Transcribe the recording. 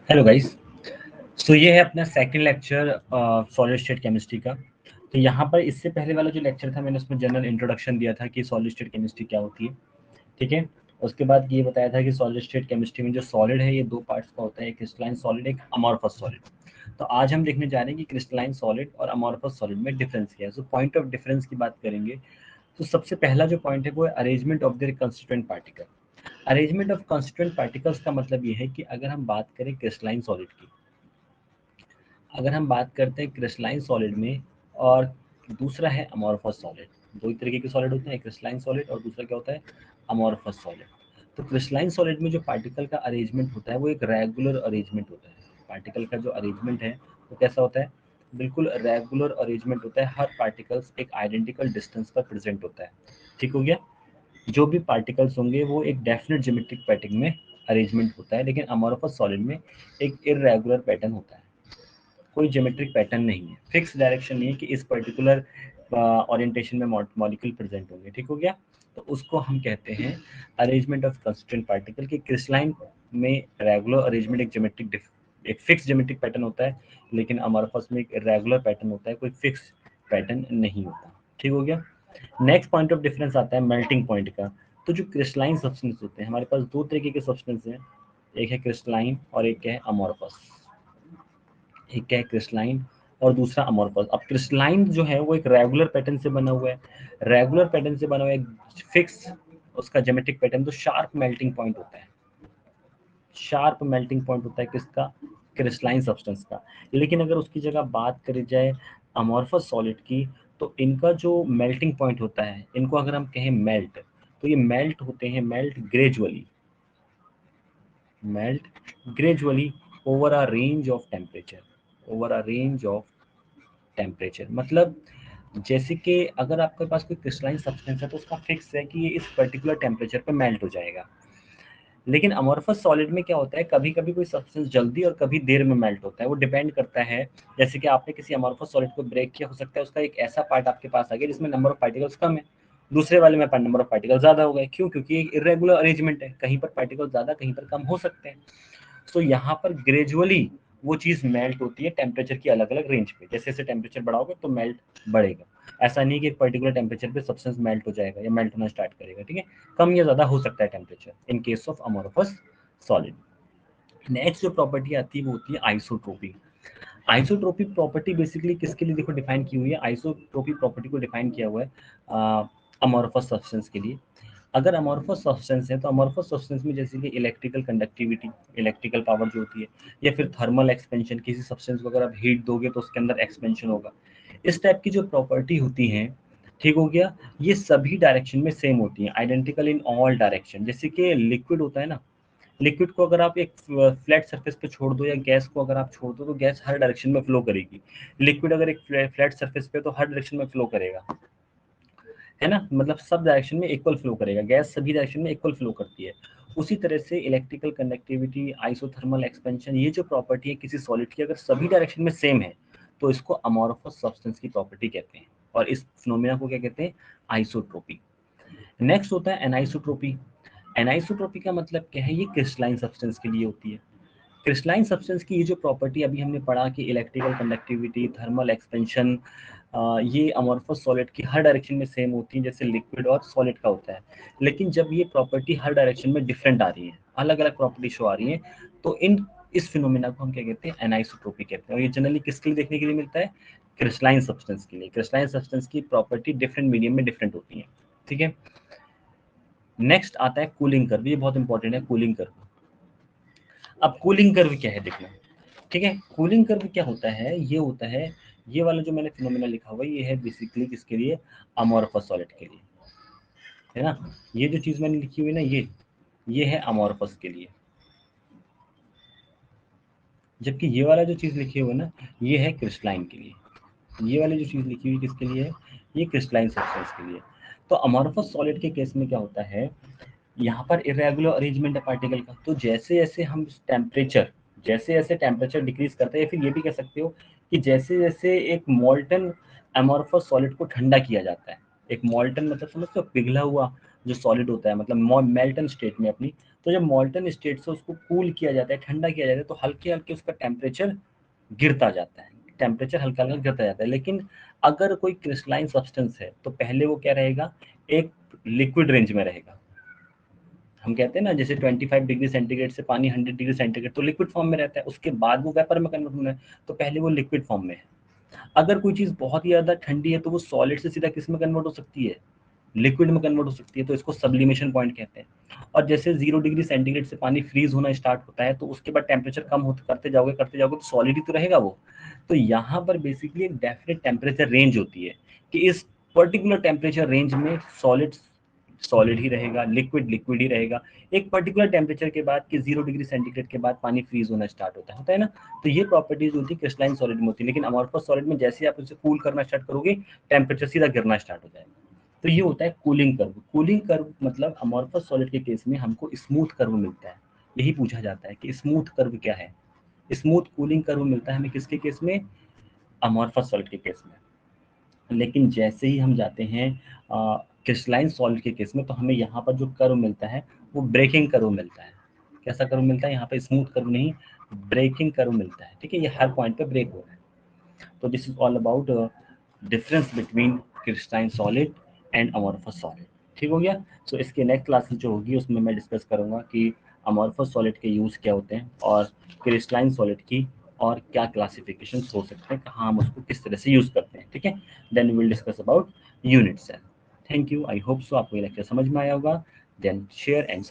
Hello guys. सो ये है अपना second lecture solid state chemistry का। तो यहाँ पर इससे पहले वाला जो लेक्चर था मैंने उसमें जनरल इंट्रोडक्शन दिया था कि सॉलिड स्टेट केमिस्ट्री क्या होती है। ठीक है। उसके बाद ये बताया था कि सॉलिड स्टेट केमिस्ट्री में जो सॉलिड है ये दो पार्ट्स का होता है, एक क्रिस्टलाइन सॉलिड, एक अमॉर्फस सॉलिड। तो आज हम देखने जा रहे हैं कि क्रिस्टलाइन सॉलिड और अमॉर्फस सॉलिड में डिफरेंस क्या है। सो पॉइंट ऑफ डिफरेंस की बात करेंगे तो सबसे पहला जो पॉइंट है वो है arrangement of their constituent particle. Arrangement of constituent particles का मतलब ये है कि अगर हम बात करें क्रिस्टलाइन सॉलिड की, अगर हम बात करते हैं क्रिस्टलाइन सॉलिड में, और दूसरा है अमॉर्फस सॉलिड। दो ही तरीके के सॉलिड होते हैं, क्रिस्टलाइन सॉलिड और दूसरा क्या होता है, अमॉर्फस सॉलिड। तो क्रिस्टलाइन सॉलिड में जो पार्टिकल का अरेंजमेंट होता है वो एक रेगुलर अरेंजमेंट होता है। पार्टिकल का जो अरेंजमेंट है वो कैसा होता है, बिल्कुल रेगुलर अरेंजमेंट होता है। हर पार्टिकल्स एक आइडेंटिकल डिस्टेंस पर प्रेजेंट होता है। ठीक हो गया। जो भी पार्टिकल्स होंगे वो एक डेफिनेट ज्योमेट्रिक पैटर्न में अरेंजमेंट होता है, लेकिन अमॉर्फस सॉलिड में एक इरेगुलर पैटर्न होता है। कोई ज्योमेट्रिक पैटर्न नहीं है, फिक्स डायरेक्शन नहीं है कि इस पर्टिकुलर ओरिएंटेशन में मॉलिक्यूल प्रेजेंट होंगे। ठीक हो गया। तो उसको हम कहते हैं अरेंजमेंट ऑफ कंस्टिट्यूएंट पार्टिकल। की क्रिस्टलाइन में रेगुलर अरेंजमेंट, एक फिक्स ज्योमेट्रिक पैटर्न होता है, लेकिन अमॉर्फस में एक रेगुलर पैटर्न होता है, कोई फिक्स पैटर्न नहीं होता। ठीक हो गया। नेक्स्ट पॉइंट ऑफ डिफरेंस आता है मेल्टिंग पॉइंट का। तो जो क्रिस्टलाइन सब्सटेंस होते हैं, हमारे पास दो तरीके के सब्सटेंस हैं, एक है क्रिस्टलाइन और एक है अमॉर्फस। एक है क्रिस्टलाइन और दूसरा अमॉर्फस। अब क्रिस्टलाइन जो है वो एक रेगुलर पैटर्न से बना हुआ है, रेगुलर पैटर्न से बना हुआ है, एक फिक्स उसका ज्योमेट्रिक पैटर्न। तो शार्प मेल्टिंग पॉइंट होता है, शार्प मेल्टिंग पॉइंट होता है किसका, क्रिस्टलाइन सब्सटेंस का। लेकिन अगर उसकी जगह बात करी जाए अमॉर्फस सॉलिड की, तो इनका जो मेल्टिंग पॉइंट होता है, इनको अगर हम कहें मेल्ट, तो ये मेल्ट होते हैं, melt gradually, melt gradually over a range of temperature, over a range of temperature. मतलब जैसे कि अगर आपके पास कोई क्रिस्टलाइन सब्सटेंस है तो उसका फिक्स है कि ये इस पर्टिकुलर टेम्परेचर पे मेल्ट हो जाएगा। लेकिन अमॉर्फस सॉलिड में क्या होता है, कभी कभी कोई सब्सटेंस जल्दी और कभी देर में मेल्ट होता है, वो डिपेंड करता है। जैसे कि आपने किसी अमॉर्फस सॉलिड को ब्रेक किया, हो सकता है उसका एक ऐसा पार्ट आपके पास आ गया जिसमें नंबर ऑफ पार्टिकल्स कम है, दूसरे वाले में नंबर ऑफ पार्टिकल ज्यादा हो गए। क्यों? क्योंकि एक इरेगुलर अरेंजमेंट है, कहीं पर पार्टिकल ज्यादा कहीं पर कम हो सकते हैं। तो यहाँ पर ग्रेजुअली वो चीज़ मेल्ट होती है टेम्परेचर की अलग अलग रेंज पे। जैसे जैसे टेम्परेचर बढ़ाओगे तो मेल्ट बढ़ेगा। ऐसा नहीं कि एक पर्टिकुलर टेम्परेचर पे सब्सटेंस मेल्ट हो जाएगा या मेल्ट होना स्टार्ट करेगा। ठीक है, कम या ज़्यादा हो सकता है temperature in case of amorphous solid. Next जो प्रॉपर्टी आती है वो होती है आइसोट्रोपी। आइसोट्रोपिक प्रॉपर्टी बेसिकली किसके लिए देखो डिफाइन की हुई है, आइसोट्रोपिक प्रॉपर्टी को डिफाइन किया हुआ है अमॉर्फस सब्सटेंस के लिए। अगर अमॉर्फस सब्सटेंस है तो अमॉर्फस सब्सटेंस में जैसे कि इलेक्ट्रिकल कंडक्टिविटी, इलेक्ट्रिकल पावर जो होती है, या फिर थर्मल एक्सपेंशन, किसी सब्सटेंस को अगर आप हीट दोगे तो उसके अंदर एक्सपेंशन होगा, इस टाइप की जो प्रॉपर्टी होती है। ठीक हो गया। ये सभी डायरेक्शन में सेम होती है, आइडेंटिकल इन ऑल डायरेक्शन। जैसे कि लिक्विड होता है ना, लिक्विड को अगर आप एक फ्लैट सरफेस पे छोड़ दो या गैस को अगर आप छोड़ दो तो गैस हर डायरेक्शन में फ्लो करेगी। लिक्विड अगर एक फ्लैट सरफेस पे तो हर डायरेक्शन में फ्लो करेगा, है ना, मतलब सब डायरेक्शन में इक्वल फ्लो करेगा। गैस सभी डायरेक्शन में इक्वल फ्लो करती है। उसी तरह से इलेक्ट्रिकल कंडक्टिविटी, आइसोथर्मल एक्सपेंशन, ये जो प्रॉपर्टी है किसी सॉलिड की, अगर सभी डायरेक्शन में सेम है तो इसको अमॉर्फस सब्सटेंस की प्रॉपर्टी कहते हैं, और इस फिनोमेना को क्या कहते हैं, आइसोट्रोपी। नेक्स्ट होता है एनाइसोट्रोपी। एनाइसोट्रोपी का मतलब क्या है, ये क्रिस्टलाइन सब्सटेंस के लिए होती है। क्रिस्टलाइन सब्सटेंस की ये जो प्रॉपर्टी अभी हमने पढ़ा कि इलेक्ट्रिकल कंडक्टिविटी, थर्मल एक्सपेंशन, ये अमॉर्फस सॉलिड की हर डायरेक्शन में सेम होती है जैसे लिक्विड और सॉलिड का होता है। लेकिन जब ये प्रॉपर्टी हर डायरेक्शन में डिफरेंट आ रही है, अलग अलग प्रॉपर्टी शो आ रही है, तो इन इस फिनोमेना को हम क्या कहते हैं, एनाइसोट्रोपी कहते हैं। और ये जनरली किसके लिए देखने के लिए मिलता है, क्रिस्टलाइन सब्सटेंस के लिए। क्रिस्टलाइन सब्सटेंस की प्रॉपर्टी डिफरेंट मीडियम में डिफरेंट होती है। ठीक है। नेक्स्ट आता है कूलिंग कर्व। ये बहुत इंपॉर्टेंट है, कूलिंग कर्व। अब कूलिंग कर्व क्या है देखना। ठीक है, कूलिंग कर्व क्या होता है, ये होता है, ये वाला जो मैंने फिनोमेना लिखा हुआ है ये है बेसिकली किसके लिए, अमॉर्फस सॉलिड के लिए, है ना। ये जो चीज मैंने लिखी हुई है ना, ये है अमॉर्फस के लिए। जबकि ये वाला जो चीज लिखी हुई है ना, ये है क्रिस्टलाइन के लिए। ये वाली जो चीज लिखी हुई किसके लिए है, ये क्रिस्टलाइन सब्सटेंस के लिए। तो अमॉर्फस सॉलिड के केस में क्या होता है, यहाँ पर इरेगुलर अरेंजमेंट है पार्टिकल का। तो जैसे जैसे हम टेम्परेचर, जैसे जैसे टेम्परेचर डिक्रीज करते हैं, या फिर ये भी कह सकते हो कि जैसे जैसे एक मॉल्टन अमॉर्फस सॉलिड को ठंडा किया जाता है, एक मॉल्टन मतलब समझते हो, पिघला हुआ जो सॉलिड होता है, मतलब मेल्टन स्टेट में अपनी तो जब मॉल्टन स्टेट से उसको कूल किया जाता है, ठंडा किया जाता है, तो हल्के हल्के उसका टेम्परेचर गिरता जाता है, टेम्परेचर हल्का हल्का गिरता जाता है। लेकिन अगर कोई क्रिस्टलाइन सब्सटेंस है तो पहले वो क्या रहेगा, एक लिक्विड रेंज में रहेगा। हम कहते हैं ना जैसे 25 डिग्री सेंटीग्रेड से पानी 100 डिग्री सेंटीग्रेड तो लिक्विड फॉर्म में रहता है, उसके बाद वो वेपर में कन्वर्ट होना है, तो पहले वो लिक्विड फॉर्म में है। अगर कोई चीज़ बहुत ही ज़्यादा ठंडी है तो वो सॉलिड से सीधा किस में कन्वर्ट हो सकती है, लिक्विड में कन्वर्ट हो सकती है, तो इसको सब्लिमेशन पॉइंट कहते हैं। और जैसे 0 डिग्री सेंटीग्रेड से पानी फ्रीज होना स्टार्ट होता है तो उसके बाद टेम्परेचर कम होते करते जाओगे तो सॉलिड ही तो रहेगा वो। तो यहाँ पर बेसिकली एक डेफिनेट टेम्परेचर रेंज होती है कि इस पर्टिकुलर टेम्परेचर रेंज में सॉलिड सॉलिड ही रहेगा, लिक्विड लिक्विड ही रहेगा। एक पर्टिकुलर टेम्परेचर के बाद कि 0 डिग्री सेंटीग्रेड के बाद पानी फ्रीज होना स्टार्ट होता है ना। तो ये प्रॉपर्टीज होती है क्रिस्टलाइन सॉलिड में होती है। लेकिन अमॉर्फस सॉलिड में जैसे आप उसे कूल करना स्टार्ट करोगे टेम्परेचर सीधा गिरना स्टार्ट हो जाएगा। तो ये होता है कूलिंग कर्व। कूलिंग कर्व मतलब अमॉर्फस सॉलिड के केस में हमको स्मूथ कर्व मिलता है। यही पूछा जाता है कि स्मूथ कर्व क्या है। स्मूथ कूलिंग कर्व मिलता है हमें किसके केस में, अमॉर्फस सॉलिड के केस में। लेकिन जैसे ही हम जाते हैं क्रिस्टलाइन सॉल्ट के केस में तो हमें यहाँ पर जो कर्व मिलता है वो ब्रेकिंग कर्व मिलता है। कैसा कर्व मिलता है यहाँ पे, स्मूथ कर्व नहीं, ब्रेकिंग कर्व मिलता है। ठीक है, ये हर पॉइंट पे ब्रेक हो रहा है। तो this is all about difference between crystalline solid and amorphous solid. ठीक हो गया। सो इसके नेक्स्ट क्लासेस जो होगी उसमें मैं डिस्कस करूंगा कि अमॉर्फस सॉलिड के यूज़ क्या होते हैं और क्रिस्टलाइन सॉलिड की और क्या क्लासिफिकेशन हो सकते हैं, कहाँ हम उसको किस तरह से यूज़ करते हैं। ठीक है, then we will discuss about unit cell. Thank you, I hope so आपको ये लेक्चर समझ में आया होगा। Then share and